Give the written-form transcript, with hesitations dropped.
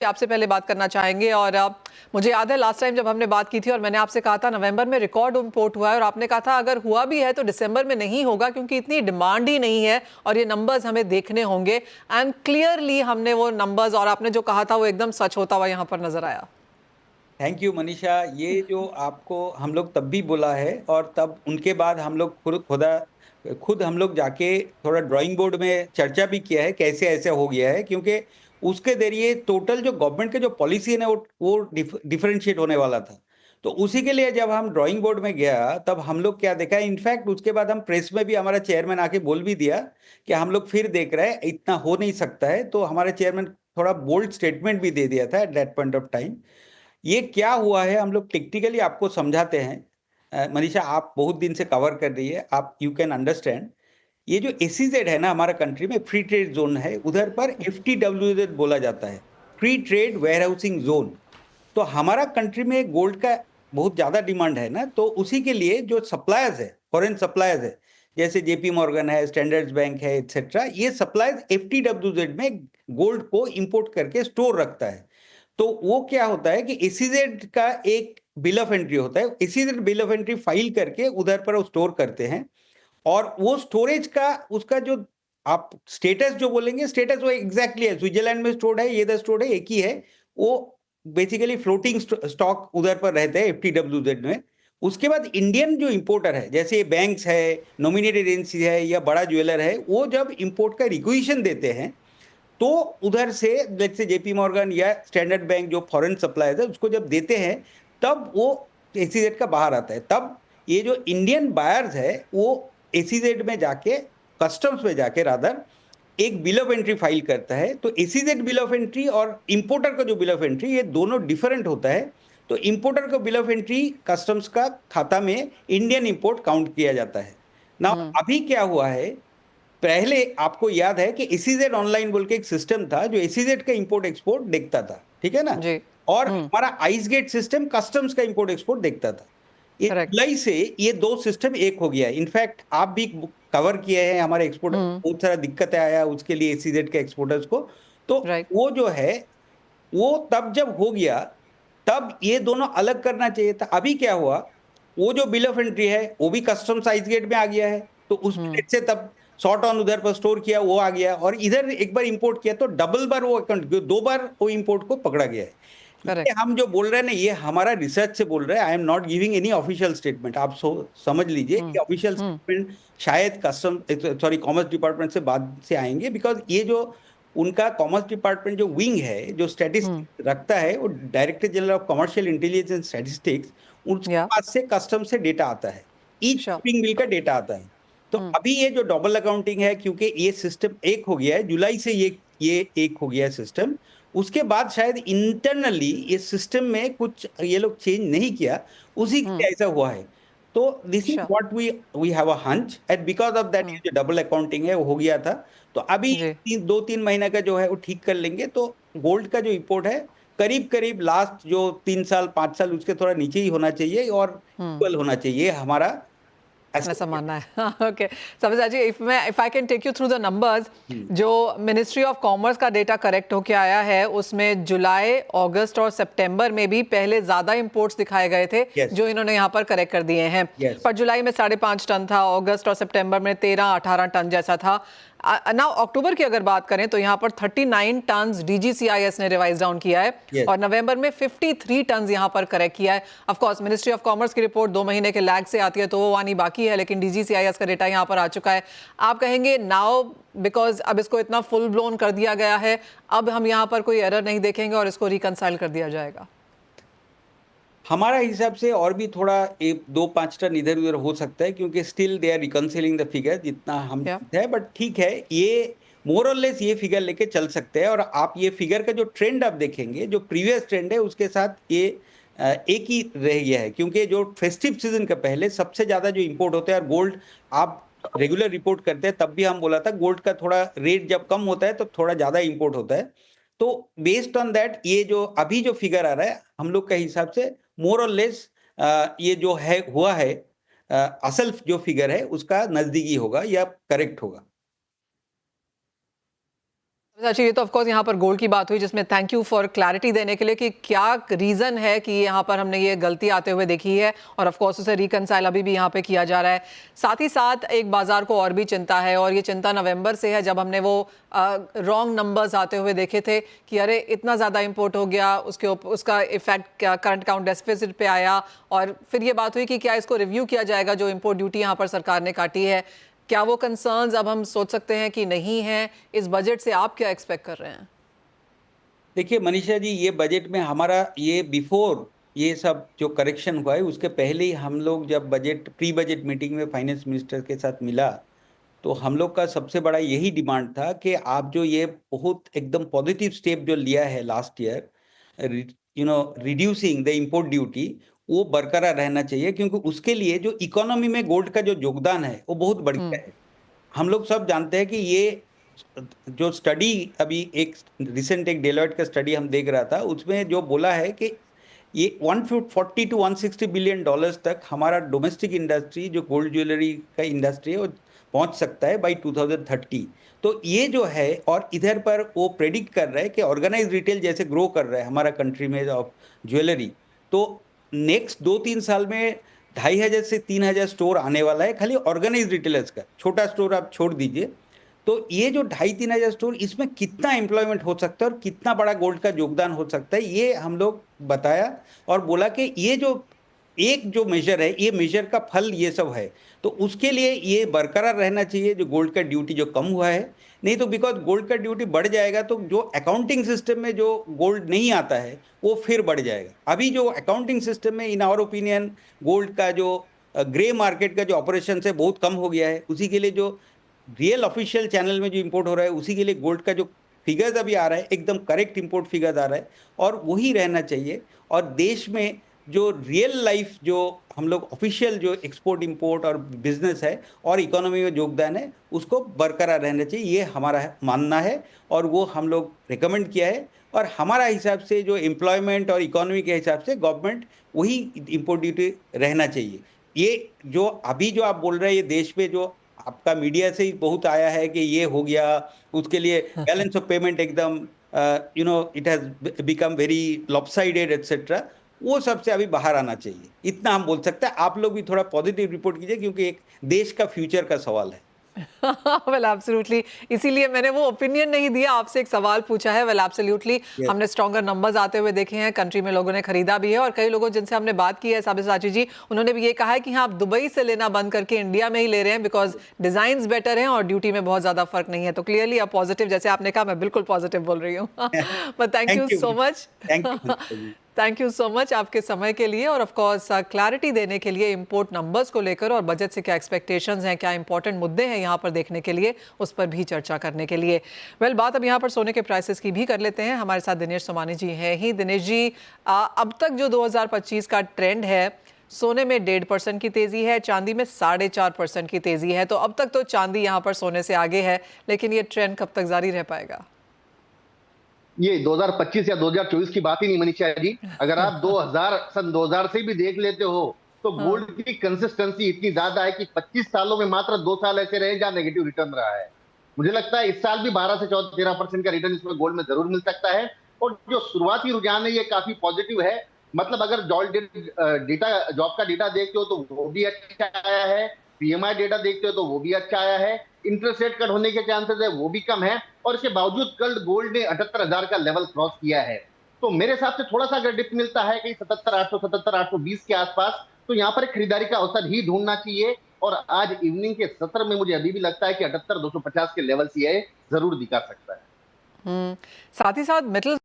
आपसे पहले बात करना चाहेंगे और मुझे याद है लास्ट टाइम जब हमने बात की थी और मैंने आपसे कहा था नवंबर में रिकॉर्ड इंपोर्ट हुआ है और आपने कहा था अगर हुआ भी है तो दिसंबर में नहीं होगा क्योंकि इतनी डिमांड ही नहीं है और ये नंबर्स हमें देखने होंगे। एंड क्लियरली हमने वो नंबर्स और आपने जो कहा था वो एकदम सच होता हुआ यहाँ पर नजर आया। Thank you Manisha. ये जो आपको हम लोग तब भी बोला है और तब उनके बाद हम लोग खुद हम लोग जाके थोड़ा ड्राइंग बोर्ड में चर्चा भी किया है कैसे ऐसे हो गया है, क्योंकि उसके जरिए टोटल जो गवर्नमेंट के जो पॉलिसी है ना वो डिफरेंशिएट होने वाला था। तो उसी के लिए जब हम ड्राइंग बोर्ड में गया तब हम लोग क्या देखा, इनफैक्ट उसके बाद हम प्रेस में भी हमारा चेयरमैन आके बोल भी दिया कि हम लोग फिर देख रहे हैं, इतना हो नहीं सकता है। तो हमारे चेयरमैन थोड़ा बोल्ड स्टेटमेंट भी दे दिया था at that point of time. ये क्या हुआ है हम लोग टेक्निकली आपको समझाते हैं। मनीषा, आप बहुत दिन से कवर कर रही है, आप यू कैन अंडरस्टैंड। ये जो एसीजेड है ना हमारा कंट्री में फ्री ट्रेड जोन है, उधर पर FTWZ बोला जाता है, free trade warehousing zone. तो हमारा कंट्री में गोल्ड का बहुत ज्यादा डिमांड है ना, तो उसी के लिए जो सप्लायर्स है, फॉरेन सप्लायर्स है, जैसे जेपी मॉर्गन है, स्टैंडर्ड बैंक है, एक्सेट्रा, ये सप्लायर्स FTWZ में गोल्ड को इंपोर्ट करके स्टोर रखता है। तो वो क्या होता है कि एसीजेड का एक बिल ऑफ एंट्री होता है, ACZ bill of entry file करके उधर पर वो स्टोर करते हैं। और वो स्टोरेज का उसका जो आप स्टेटस जो बोलेंगे, स्टेटस वो एग्जैक्टली है, स्विट्जरलैंड में स्टोर्ड है, ये द स्टोर्ड है, एक ही है। वो बेसिकली फ्लोटिंग स्टॉक उधर पर रहते हैं FTWZ में। उसके बाद इंडियन जो इंपोर्टर है, जैसे बैंक्स है, नॉमिनेटेड एजेंसी है या बड़ा ज्वेलर है, वो जब इंपोर्ट का रिक्वेशन देते हैं तो उधर से लेट्स से जेपी मॉर्गन या स्टैंडर्ड बैंक जो फॉरेन सप्लायर्स है उसको जब देते हैं, तब वो एसीजेड का बाहर आता है। तब ये जो इंडियन बायर्स है वो एसीजेड में जाके, कस्टम्स में जाके रादर, एक बिल ऑफ एंट्री फाइल करता है। तो एसीजेड बिल ऑफ एंट्री और इंपोर्टर का जो बिल ऑफ एंट्री, ये दोनों डिफरेंट होता है। तो इंपोर्टर का बिल ऑफ एंट्री कस्टम्स का खाता में इंडियन इंपोर्ट काउंट किया जाता है ना। अभी क्या हुआ है, पहले आपको याद है कि एसीजेड ऑनलाइन बोल के एक सिस्टम था जो एसीजेड का इंपोर्ट एक्सपोर्ट देखता था, ठीक है ना। जी। और हमारा आइस गेट सिस्टम कस्टम्स का इंपोर्ट एक्सपोर्ट देखता था। ये करेक्ट। जुलाई से ये दो सिस्टम एक हो गया है। इनफैक्ट आप भी कवर किए हैं, हमारे एक्सपोर्टर बहुत सारा दिक्कतें आया उसके लिए एसीजेड के एक्सपोर्टर्स को। तो राइट। वो जो है, वो तब जब हो गया तब ये दोनों अलग करना चाहिए था। अभी क्या हुआ, वो जो बिल ऑफ एंट्री है वो भी कस्टम साइज गेट में आ गया है, तो उसमें से तब शॉर्ट ऑन उधर पर स्टोर किया वो आ गया, और इधर एक बार इंपोर्ट किया तो डबल बार वो अकाउंट, दो बार वो इंपोर्ट को पकड़ा गया है। ये करेक्ट। हम जो बोल रहे हैं ना, ये हमारा रिसर्च से बोल रहे हैं। I am not giving any official statement. आप समझ लीजिए कि ऑफिशियल स्टेटमेंट शायद कस्टम, सॉरी, कॉमर्स डिपार्टमेंट से बाद से आएंगे, बिकॉज ये जो उनका कॉमर्स डिपार्टमेंट जो विंग है जो स्टैटिस्टिक्स रखता है, वो director general of commercial intelligence and statistics, उसके या पास से कस्टम से डेटा आता है, ईच श्योर। शिपिंग बिल का डेटा आता है। तो अभी ये जो डबल अकाउंटिंग है, क्योंकि ये सिस्टम एक हो गया है जुलाई से, ये एक हो गया है सिस्टम। उसके बाद शायद इंटरनली ये सिस्टम में कुछ ये लोग चेंज नहीं किया, उसी के लिए ऐसा हुआ है। तो this is sure. What we have a hunch and because of that, ये जो डबल अकाउंटिंग है वो हो गया था। तो अभी जी। 2-3 महीने का जो है वो ठीक कर लेंगे, तो गोल्ड का जो इंपोर्ट है करीब करीब लास्ट जो 3 साल 5 साल उसके थोड़ा नीचे ही होना चाहिए और इक्वल होना चाहिए हमारा ऐसा assessment मानना है। ओके। सब्जा ji, if I can take you through the numbers. है। जो मिनिस्ट्री ऑफ कॉमर्स का डेटा करेक्ट होके आया है उसमें जुलाई, अगस्त और सितंबर में भी पहले ज्यादा इंपोर्ट्स दिखाए गए थे यस, जो इन्होंने यहाँ पर करेक्ट कर दिए हैं। यस। पर जुलाई में 5.5 टन था, अगस्त और सितंबर में 13-18 टन जैसा था। ना अक्टूबर की अगर बात करें तो यहाँ पर 39 टन DGCIS ने रिवाइज डाउन किया है यस, और नवंबर में 53 टन यहाँ पर करेक्ट किया है। Of course ministry of commerce की रिपोर्ट 2 महीने के लैग से आती है तो वो आनी बाकी है, लेकिन DGCIS का डेटा यहाँ पर आ चुका है। आप कहेंगे नाउ बिकॉज अब इसको इतना फुल ब्लोन कर दिया गया है, अब हम यहाँ पर कोई एरर नहीं देखेंगे और इसको रिकंसाइल कर दिया जाएगा। हमारा हिसाब से और भी थोड़ा 1-2-5 टन इधर उधर हो सकता है, क्योंकि still they are reconciling the figure जितना हम या है, बट ठीक है। ये मोर और लेस ये फिगर लेके चल सकते हैं। और आप ये फिगर का जो ट्रेंड आप देखेंगे, जो प्रीवियस ट्रेंड है उसके साथ ये एक ही रह गया है, क्योंकि जो फेस्टिव सीजन का पहले सबसे ज्यादा जो इंपोर्ट होता है, और गोल्ड आप रेगुलर रिपोर्ट करते हैं तब भी हम बोला था गोल्ड का थोड़ा रेट जब कम होता है तो थोड़ा ज्यादा इंपोर्ट होता है। तो बेस्ड ऑन दैट ये जो अभी जो फिगर आ रहा है हम लोग के हिसाब से मोर और लेस ये जो है हुआ है, असल जो फिगर है उसका नजदीकी होगा या करेक्ट होगा। अच्छा, ये तो ऑफ कोर्स यहाँ पर गोल्ड की बात हुई, जिसमें थैंक यू फॉर क्लैरिटी देने के लिए कि क्या रीज़न है कि यहाँ पर हमने ये गलती आते हुए देखी है, और ऑफ कोर्स उसे रिकंसाइल अभी भी यहाँ पे किया जा रहा है। साथ ही साथ एक बाजार को और भी चिंता है, और ये चिंता नवंबर से है, जब हमने वो रॉन्ग नंबर्स आते हुए देखे थे कि अरे इतना ज़्यादा इम्पोर्ट हो गया, उसका इफेक्ट करंट अकाउंट डेफिसिट पे आया, और फिर ये बात हुई कि क्या इसको रिव्यू किया जाएगा, जो इम्पोर्ट ड्यूटी यहाँ पर सरकार ने काटी है। क्या वो कंसर्न्स अब हम सोच सकते हैं कि नहीं है? इस बजट से आप क्या एक्सपेक्ट कर रहे हैं? देखिए मनीषा जी, ये बजट में हमारा ये बिफोर ये सब जो करेक्शन हुआ है उसके पहले ही हम लोग जब बजट प्री बजट मीटिंग में फाइनेंस मिनिस्टर के साथ मिला, तो हम लोग का सबसे बड़ा यही डिमांड था कि आप जो ये बहुत एकदम पॉजिटिव स्टेप जो लिया है last year, reducing the import duty, वो बरकरार रहना चाहिए, क्योंकि उसके लिए जो इकोनॉमी में गोल्ड का जो योगदान है वो बहुत बढ़िया है। हम लोग सब जानते हैं कि ये जो स्टडी अभी एक रिसेंट एक डेलॉयट का स्टडी हम देख रहा था, उसमें जो बोला है कि ये 140 टू 160 बिलियन डॉलर्स तक हमारा डोमेस्टिक इंडस्ट्री जो गोल्ड ज्वेलरी का इंडस्ट्री है वो पहुंच सकता है बाई 2030। तो ये जो है, और इधर पर वो प्रेडिक्ट कर रहा है कि ऑर्गेनाइज रिटेल जैसे ग्रो कर रहा है हमारा कंट्री में ऑफ ज्वेलरी, तो नेक्स्ट 2-3 साल में 2,500 से 3,000 स्टोर आने वाला है खाली ऑर्गेनाइज रिटेलर्स का। छोटा स्टोर आप छोड़ दीजिए। तो ये जो 2,500-3,000 स्टोर, इसमें कितना एम्प्लॉयमेंट हो सकता है और कितना बड़ा गोल्ड का योगदान हो सकता है, ये हम लोग बताया और बोला कि ये जो एक जो मेजर है, ये मेजर का फल ये सब है, तो उसके लिए ये बरकरार रहना चाहिए जो गोल्ड का ड्यूटी जो कम हुआ है। नहीं तो बिकॉज गोल्ड का ड्यूटी बढ़ जाएगा तो जो अकाउंटिंग सिस्टम में जो गोल्ड नहीं आता है वो फिर बढ़ जाएगा। अभी जो अकाउंटिंग सिस्टम में इन आवर ओपिनियन गोल्ड का जो ग्रे मार्केट का जो ऑपरेशन है बहुत कम हो गया है। उसी के लिए जो रियल ऑफिशियल चैनल में जो इंपोर्ट हो रहा है, उसी के लिए गोल्ड का जो फिगर्स अभी आ रहा है एकदम करेक्ट इंपोर्ट फिगर्स आ रहा है, और वही रहना चाहिए। और देश में जो रियल लाइफ जो हम लोग ऑफिशियल जो एक्सपोर्ट इंपोर्ट और बिजनेस है और इकोनॉमी में योगदान है, उसको बरकरार रहना चाहिए, ये हमारा मानना है और वो हम लोग रिकमेंड किया है। और हमारा हिसाब से जो एम्प्लॉयमेंट और इकोनॉमी के हिसाब से गवर्नमेंट वही इंपोर्ट ड्यूटी रहना चाहिए। ये जो अभी जो आप बोल रहे हैं, ये देश में जो आपका मीडिया से ही बहुत आया है कि ये हो गया, उसके लिए बैलेंस ऑफ पेमेंट एकदम it has become very lopsided etcetera, वो सबसे अभी बाहर आना चाहिए, इतना हम बोल सकते हैं। आप लोग भी थोड़ा पॉजिटिव रिपोर्ट कीजिए, क्योंकि एक देश का फ्यूचर का सवाल है। वेल एब्सोल्युटली, इसीलिए मैंने वो ओपिनियन नहीं दिया, आपसे एक सवाल पूछा है। वेल एब्सोल्युटली, हमने स्ट्रॉन्गर नंबर्स आते हुए देखे हैं, कंट्री में लोगों ने खरीदा भी है, और कई लोगों जिनसे हमने बात की है, साबिर साची जी, उन्होंने भी ये कहा है कि हाँ, आप दुबई से लेना बंद करके इंडिया में ही ले रहे हैं, बिकॉज डिजाइन बेटर हैं और ड्यूटी में बहुत ज्यादा फर्क नहीं है। तो क्लियरली आप पॉजिटिव, जैसे आपने कहा, मैं बिल्कुल पॉजिटिव बोल रही हूँ। But thank you so much, thank you so much आपके समय के लिए, और ऑफ कोर्स क्लैरिटी देने के लिए इंपोर्ट नंबर्स को लेकर और बजट से क्या एक्सपेक्टेशंस हैं, क्या इंपॉर्टेंट मुद्दे हैं यहाँ पर देखने के लिए, उस पर भी चर्चा करने के लिए। वेल, बात अब यहाँ पर सोने के प्राइसेस की भी कर लेते हैं। हमारे साथ दिनेश सोमानी जी हैं ही। दिनेश जी, अब तक जो 2025 का ट्रेंड है, सोने में 1.5% की तेजी है, चांदी में 4.5% की तेजी है। तो अब तक तो चांदी यहाँ पर सोने से आगे है, लेकिन ये ट्रेंड कब तक जारी रह पाएगा? ये 2025 या 2024 की बात ही नहीं मनीषा जी। अगर आप 2000 से भी देख लेते हो तो गोल्ड की कंसिस्टेंसी इतनी ज्यादा है कि 25 सालों में मात्र 2 साल ऐसे रहे जहां नेगेटिव रिटर्न रहा है। मुझे लगता है इस साल भी 12 से 13% का रिटर्न इसमें गोल्ड में जरूर मिल सकता है। और जो शुरुआती रुझान है ये काफी पॉजिटिव है। मतलब अगर जॉब का डेटा देखते हो तो वो भी अच्छा आया है, पीएमआई डेटा देखते हो तो वो भी अच्छा आया है, इंटरेस्ट रेट कट होने के चांसेस है वो भी कम है, और इसके बावजूद कल गोल्ड ने 78,000 का लेवल क्रॉस किया है। तो मेरे हिसाब से थोड़ा सा अगर डिप मिलता है कहीं 77,800 77,820 के आसपास, तो यहाँ पर एक खरीदारी का अवसर ही ढूंढना चाहिए। और आज इवनिंग के सत्र में मुझे अभी भी लगता है कि 78,250 के लेवल से जरूर दिखा सकता है। साथ ही साथ मेटल